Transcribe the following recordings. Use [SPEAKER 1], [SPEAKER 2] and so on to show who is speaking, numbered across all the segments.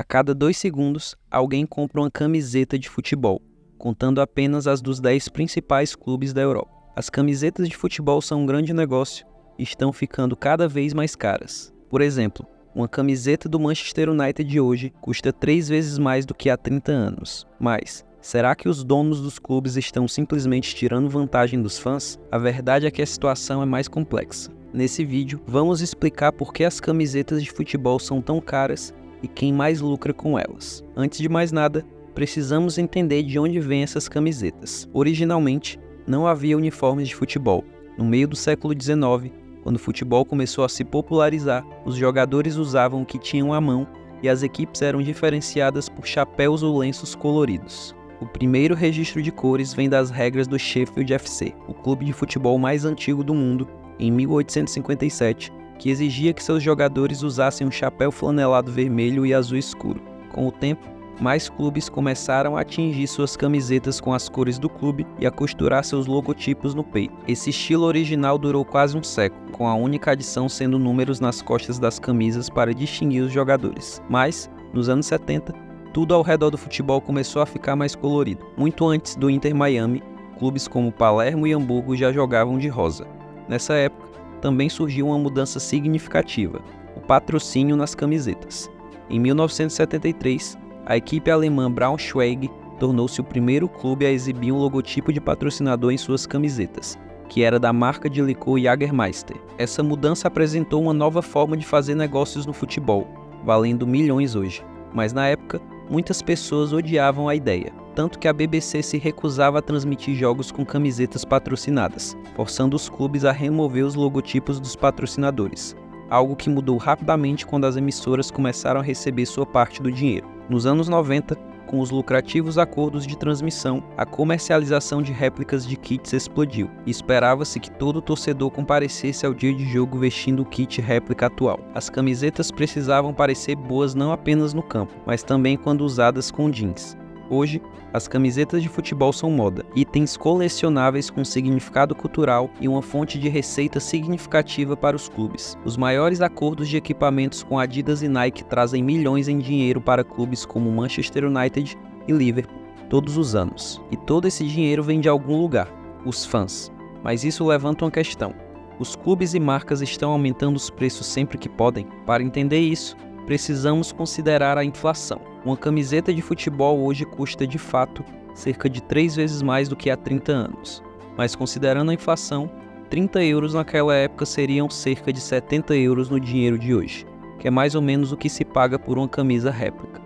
[SPEAKER 1] cada 2 segundos, alguém compra uma camiseta de futebol, contando apenas as dos 10 principais clubes da Europa. As camisetas de futebol são um grande negócio e estão ficando cada vez mais caras. Por exemplo, uma camiseta do Manchester United de hoje custa 3 vezes mais do que há 30 anos. Mas, será que os donos dos clubes estão simplesmente tirando vantagem dos fãs? A verdade é que a situação é mais complexa. Nesse vídeo, vamos explicar por que as camisetas de futebol são tão caras e quem mais lucra com elas. Antes de mais nada, precisamos entender de onde vêm essas camisetas. Originalmente, não havia uniformes de futebol. No meio do século XIX, quando o futebol começou a se popularizar, os jogadores usavam o que tinham à mão e as equipes eram diferenciadas por chapéus ou lenços coloridos. O primeiro registro de cores vem das regras do Sheffield FC, o clube de futebol mais antigo do mundo, em 1857, que exigia que seus jogadores usassem um chapéu flanelado vermelho e azul escuro. Com o tempo, mais clubes começaram a atingir suas camisetas com as cores do clube e a costurar seus logotipos no peito. Esse estilo original durou quase um século, com a única adição sendo números nas costas das camisas para distinguir os jogadores. Mas, nos anos 70, tudo ao redor do futebol começou a ficar mais colorido. Muito antes do Inter Miami, clubes como Palermo e Hamburgo já jogavam de rosa. Nessa época, também surgiu uma mudança significativa, o patrocínio nas camisetas. Em 1973, a equipe alemã Braunschweig tornou-se o primeiro clube a exibir um logotipo de patrocinador em suas camisetas, que era da marca de licor Jägermeister. Essa mudança apresentou uma nova forma de fazer negócios no futebol, valendo milhões hoje. Mas na época, muitas pessoas odiavam a ideia, tanto que a BBC se recusava a transmitir jogos com camisetas patrocinadas, forçando os clubes a remover os logotipos dos patrocinadores, algo que mudou rapidamente quando as emissoras começaram a receber sua parte do dinheiro. Nos anos 90, com os lucrativos acordos de transmissão, a comercialização de réplicas de kits explodiu, e esperava-se que todo torcedor comparecesse ao dia de jogo vestindo o kit réplica atual. As camisetas precisavam parecer boas não apenas no campo, mas também quando usadas com jeans. Hoje, as camisetas de futebol são moda, itens colecionáveis com significado cultural e uma fonte de receita significativa para os clubes. Os maiores acordos de equipamentos com Adidas e Nike trazem milhões em dinheiro para clubes como Manchester United e Liverpool todos os anos. E todo esse dinheiro vem de algum lugar, os fãs. Mas isso levanta uma questão. Os clubes e marcas estão aumentando os preços sempre que podem? Para entender isso, precisamos considerar a inflação. Uma camiseta de futebol hoje custa, de fato, cerca de 3 vezes mais do que há 30 anos. Mas considerando a inflação, 30 euros naquela época seriam cerca de 70 euros no dinheiro de hoje, que é mais ou menos o que se paga por uma camisa réplica.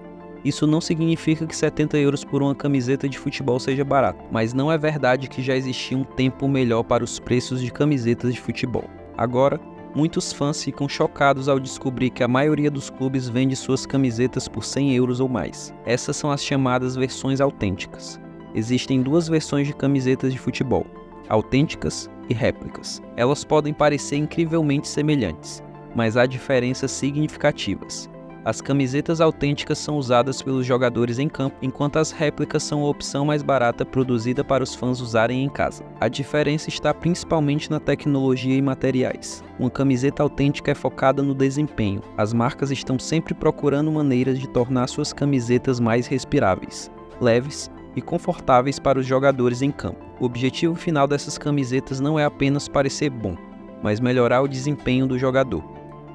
[SPEAKER 1] Isso não significa que 70 euros por uma camiseta de futebol seja barato, mas não é verdade que já existia um tempo melhor para os preços de camisetas de futebol. Agora, muitos fãs ficam chocados ao descobrir que a maioria dos clubes vende suas camisetas por 100 euros ou mais. Essas são as chamadas versões autênticas. Existem 2 versões de camisetas de futebol, autênticas e réplicas. Elas podem parecer incrivelmente semelhantes, mas há diferenças significativas. As camisetas autênticas são usadas pelos jogadores em campo, enquanto as réplicas são a opção mais barata produzida para os fãs usarem em casa. A diferença está principalmente na tecnologia e materiais. Uma camiseta autêntica é focada no desempenho. As marcas estão sempre procurando maneiras de tornar suas camisetas mais respiráveis, leves e confortáveis para os jogadores em campo. O objetivo final dessas camisetas não é apenas parecer bom, mas melhorar o desempenho do jogador.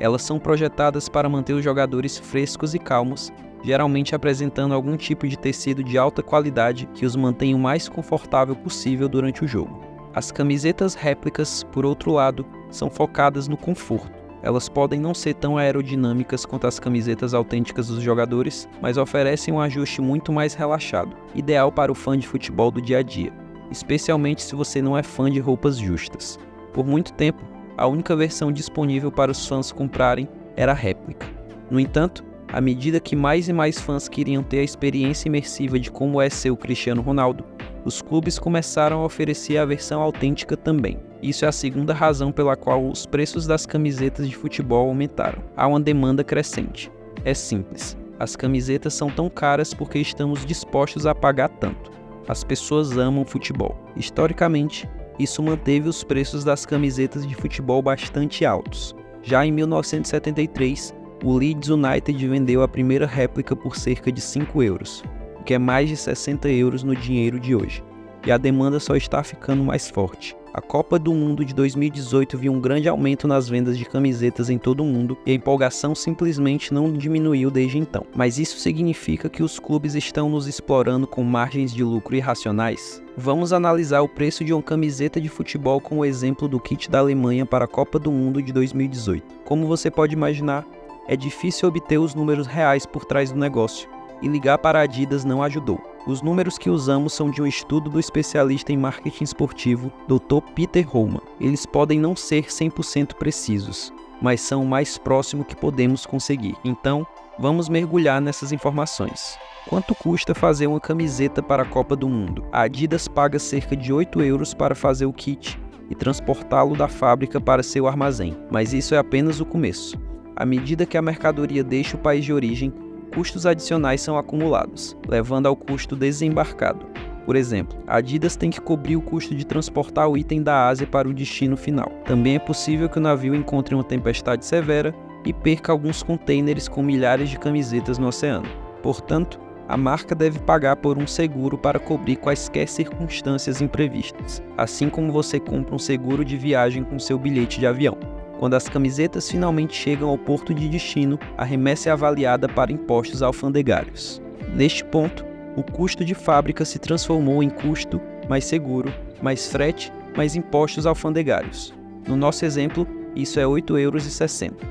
[SPEAKER 1] Elas são projetadas para manter os jogadores frescos e calmos, geralmente apresentando algum tipo de tecido de alta qualidade que os mantém o mais confortável possível durante o jogo. As camisetas réplicas, por outro lado, são focadas no conforto. Elas podem não ser tão aerodinâmicas quanto as camisetas autênticas dos jogadores, mas oferecem um ajuste muito mais relaxado, ideal para o fã de futebol do dia a dia, especialmente se você não é fã de roupas justas. Por muito tempo, a única versão disponível para os fãs comprarem era a réplica. No entanto, à medida que mais e mais fãs queriam ter a experiência imersiva de como é ser o Cristiano Ronaldo, os clubes começaram a oferecer a versão autêntica também. Isso é a segunda razão pela qual os preços das camisetas de futebol aumentaram. Há uma demanda crescente. É simples. As camisetas são tão caras porque estamos dispostos a pagar tanto. As pessoas amam futebol. Historicamente, isso manteve os preços das camisetas de futebol bastante altos. Já em 1973, o Leeds United vendeu a primeira réplica por cerca de 5 euros, o que é mais de 60 euros no dinheiro de hoje, e a demanda só está ficando mais forte. A Copa do Mundo de 2018 viu um grande aumento nas vendas de camisetas em todo o mundo e a empolgação simplesmente não diminuiu desde então. Mas isso significa que os clubes estão nos explorando com margens de lucro irracionais? Vamos analisar o preço de uma camiseta de futebol com o exemplo do kit da Alemanha para a Copa do Mundo de 2018. Como você pode imaginar, é difícil obter os números reais por trás do negócio, e ligar para a Adidas não ajudou. Os números que usamos são de um estudo do especialista em marketing esportivo, Dr. Peter Hollman. Eles podem não ser 100% precisos, mas são o mais próximo que podemos conseguir. Então, vamos mergulhar nessas informações. Quanto custa fazer uma camiseta para a Copa do Mundo? A Adidas paga cerca de 8 euros para fazer o kit e transportá-lo da fábrica para seu armazém, mas isso é apenas o começo. À medida que a mercadoria deixa o país de origem, custos adicionais são acumulados, levando ao custo desembarcado. Por exemplo, a Adidas tem que cobrir o custo de transportar o item da Ásia para o destino final. Também é possível que o navio encontre uma tempestade severa e perca alguns contêineres com milhares de camisetas no oceano. Portanto, a marca deve pagar por um seguro para cobrir quaisquer circunstâncias imprevistas, assim como você compra um seguro de viagem com seu bilhete de avião. Quando as camisetas finalmente chegam ao porto de destino, a remessa é avaliada para impostos alfandegários. Neste ponto, o custo de fábrica se transformou em custo mais seguro, mais frete, mais impostos alfandegários. No nosso exemplo, isso é 8,60 euros.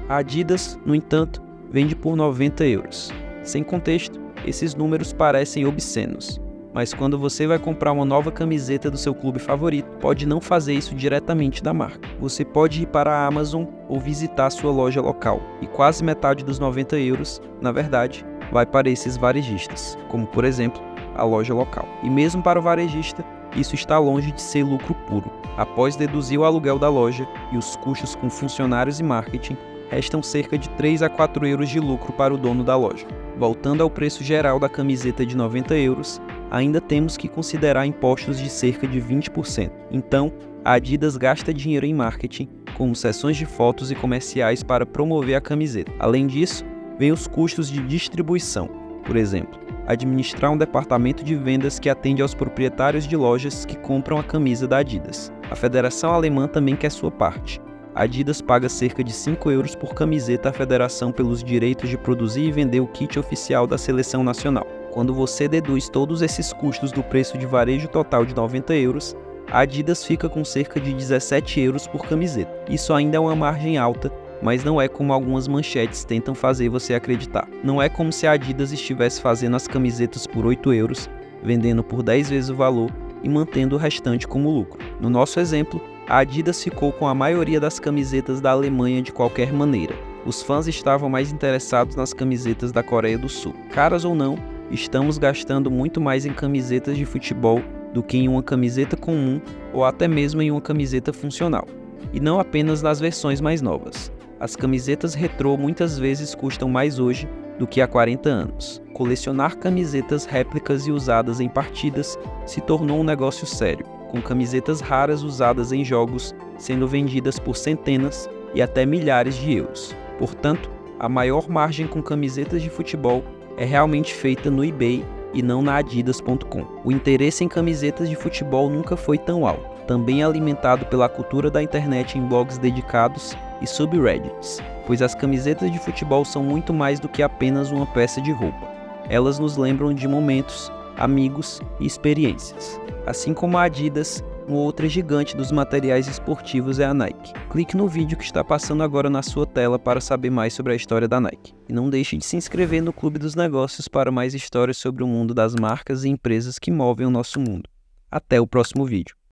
[SPEAKER 1] A Adidas, no entanto, vende por 90 euros. Sem contexto, esses números parecem obscenos. Mas quando você vai comprar uma nova camiseta do seu clube favorito, pode não fazer isso diretamente da marca. Você pode ir para a Amazon ou visitar sua loja local, e quase metade dos 90 euros, na verdade, vai para esses varejistas, como por exemplo, a loja local. E mesmo para o varejista, isso está longe de ser lucro puro. Após deduzir o aluguel da loja e os custos com funcionários e marketing, restam cerca de 3 a 4 euros de lucro para o dono da loja. Voltando ao preço geral da camiseta de 90 euros, ainda temos que considerar impostos de cerca de 20%. Então, a Adidas gasta dinheiro em marketing, como sessões de fotos e comerciais para promover a camiseta. Além disso, vem os custos de distribuição. Por exemplo, administrar um departamento de vendas que atende aos proprietários de lojas que compram a camisa da Adidas. A Federação Alemã também quer sua parte. A Adidas paga cerca de 5 euros por camiseta à federação pelos direitos de produzir e vender o kit oficial da seleção nacional. Quando você deduz todos esses custos do preço de varejo total de 90 euros, a Adidas fica com cerca de 17 euros por camiseta. Isso ainda é uma margem alta, mas não é como algumas manchetes tentam fazer você acreditar. Não é como se a Adidas estivesse fazendo as camisetas por 8 euros, vendendo por 10 vezes o valor e mantendo o restante como lucro. No nosso exemplo, a Adidas ficou com a maioria das camisetas da Alemanha de qualquer maneira. Os fãs estavam mais interessados nas camisetas da Coreia do Sul. Caras ou não, estamos gastando muito mais em camisetas de futebol do que em uma camiseta comum ou até mesmo em uma camiseta funcional. E não apenas nas versões mais novas. As camisetas retrô muitas vezes custam mais hoje do que há 40 anos. Colecionar camisetas réplicas e usadas em partidas se tornou um negócio sério, com camisetas raras usadas em jogos sendo vendidas por centenas e até milhares de euros. Portanto, a maior margem com camisetas de futebol é realmente feita no eBay e não na Adidas.com. O interesse em camisetas de futebol nunca foi tão alto, também é alimentado pela cultura da internet em blogs dedicados e subreddits, pois as camisetas de futebol são muito mais do que apenas uma peça de roupa. Elas nos lembram de momentos, amigos e experiências. Assim como a Adidas, uma outra gigante dos materiais esportivos é a Nike. Clique no vídeo que está passando agora na sua tela para saber mais sobre a história da Nike. E não deixe de se inscrever no Clube dos Negócios para mais histórias sobre o mundo das marcas e empresas que movem o nosso mundo. Até o próximo vídeo.